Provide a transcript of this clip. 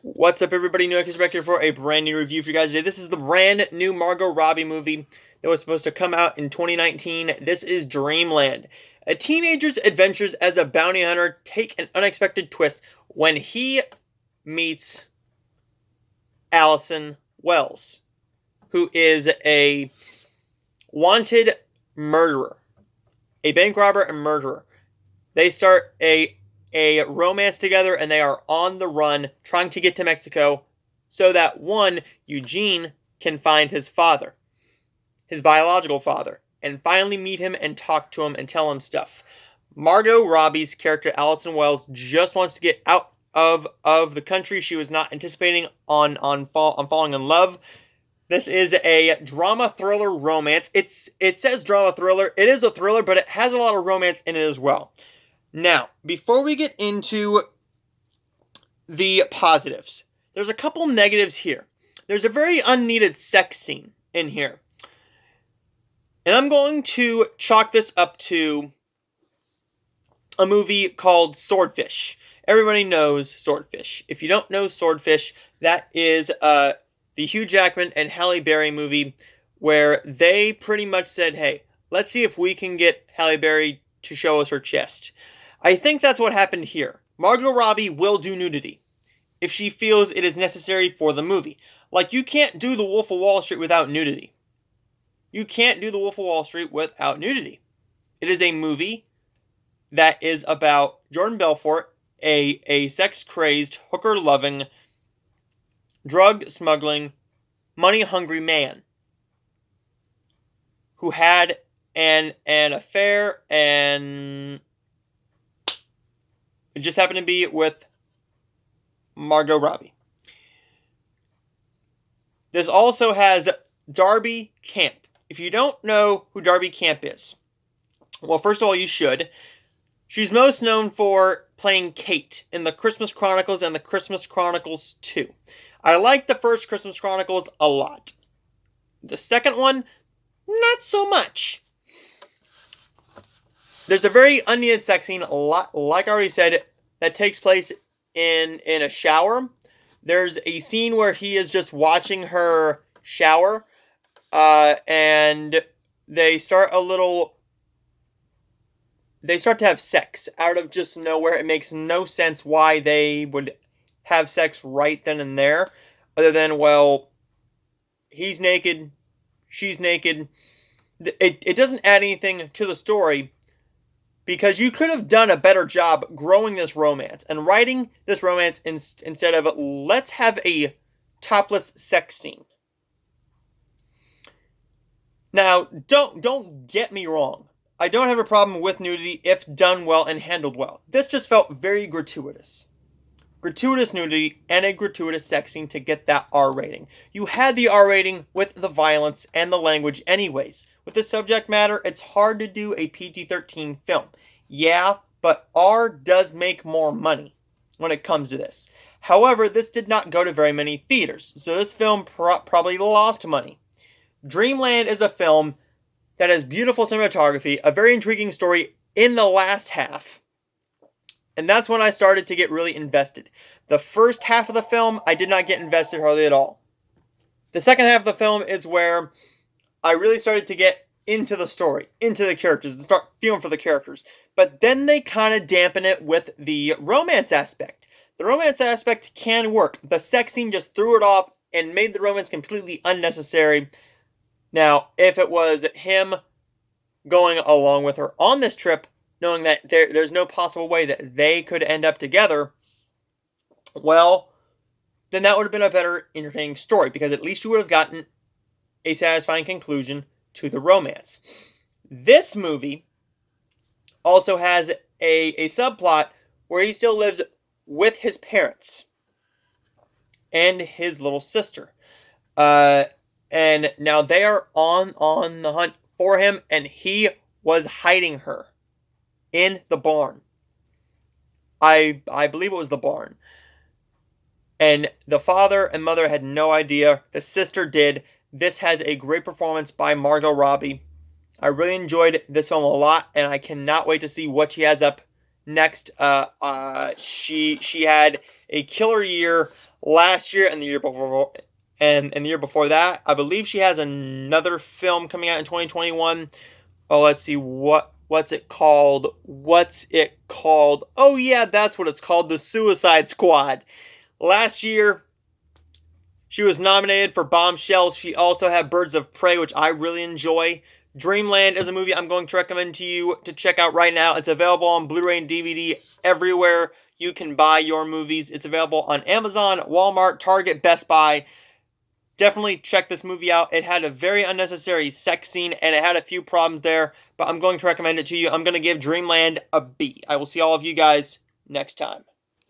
What's up, everybody? Noah is back here for a brand new review for you guys today. This is the brand new Margot Robbie movie that was supposed to come out in 2019. This is Dreamland. A teenager's adventures as a bounty hunter take an unexpected twist when he meets Allison Wells, who is a wanted murderer, a bank robber and murderer. They start a romance together, and they are on the run trying to get to Mexico so that Eugene can find his father, his biological father, and finally meet him and talk to him and tell him stuff. Margot Robbie's character, Allison Wells, just wants to get out of the country. She was not anticipating on falling in love. This is a drama thriller romance. It says drama thriller. It is a thriller, but it has a lot of romance in it as well. Now, before we get into the positives, there's a couple negatives here. There's a very unneeded sex scene in here. And I'm going to chalk this up to a movie called Swordfish. Everybody knows Swordfish. If you don't know Swordfish, that is the Hugh Jackman and Halle Berry movie where they pretty much said, hey, let's see if we can get Halle Berry to show us her chest. I think that's what happened here. Margot Robbie will do nudity if she feels it is necessary for the movie. Like, you can't do The Wolf of Wall Street without nudity. You can't do The Wolf of Wall Street without nudity. It is a movie that is about Jordan Belfort, a sex-crazed, hooker-loving, drug-smuggling, money-hungry man who had an affair, and it just happened to be with Margot Robbie. This also has Darby Camp. If you don't know who Darby Camp is, well, first of all, you should. She's most known for playing Kate in the Christmas Chronicles and the Christmas Chronicles 2. I like the first Christmas Chronicles a lot. The second one, not so much. There's a very unneeded sex scene, like I already said, that takes place in a shower. There's a scene where he is just watching her shower, and they start to have sex out of just nowhere. It makes no sense why they would have sex right then and there, other than, well, he's naked, she's naked. It doesn't add anything to the story, because you could have done a better job growing this romance and writing this romance instead of, let's have a topless sex scene. Now, don't get me wrong. I don't have a problem with nudity if done well and handled well. This just felt very gratuitous. Gratuitous nudity and a gratuitous sex scene to get that R rating. You had the R rating with the violence and the language anyways. With the subject matter, it's hard to do a PG-13 film. Yeah, but R does make more money when it comes to this. However, this did not go to very many theaters, so this film probably lost money. Dreamland is a film that has beautiful cinematography, a very intriguing story in the last half, and that's when I started to get really invested. The first half of the film, I did not get invested hardly at all. The second half of the film is where I really started to get into the story, into the characters, and start feeling for the characters. But then they kind of dampen it with the romance aspect. The romance aspect can work. The sex scene just threw it off and made the romance completely unnecessary. Now, if it was him going along with her on this trip, knowing that there's no possible way that they could end up together, well, then that would have been a better, entertaining story, because at least you would have gotten a satisfying conclusion to the romance. This movie also has a subplot where he still lives with his parents and his little sister. And now they are on the hunt for him, and he was hiding her in the barn. I believe it was the barn. And the father and mother had no idea. The sister did. This has a great performance by Margot Robbie. I really enjoyed this film a lot, and I cannot wait to see what she has up next. She had a killer year last year and the year before. And the year before that, I believe she has another film coming out in 2021. Oh, let's see, what's it called? What's it called? Oh yeah, that's what it's called, The Suicide Squad. Last year, she was nominated for Bombshell. She also had Birds of Prey, which I really enjoy. Dreamland is a movie I'm going to recommend to you to check out right now. It's available on Blu-ray and DVD everywhere you can buy your movies. It's available on Amazon, Walmart, Target, Best Buy. Definitely check this movie out. It had a very unnecessary sex scene, and it had a few problems there, but I'm going to recommend it to you. I'm going to give Dreamland a B. I will see all of you guys next time.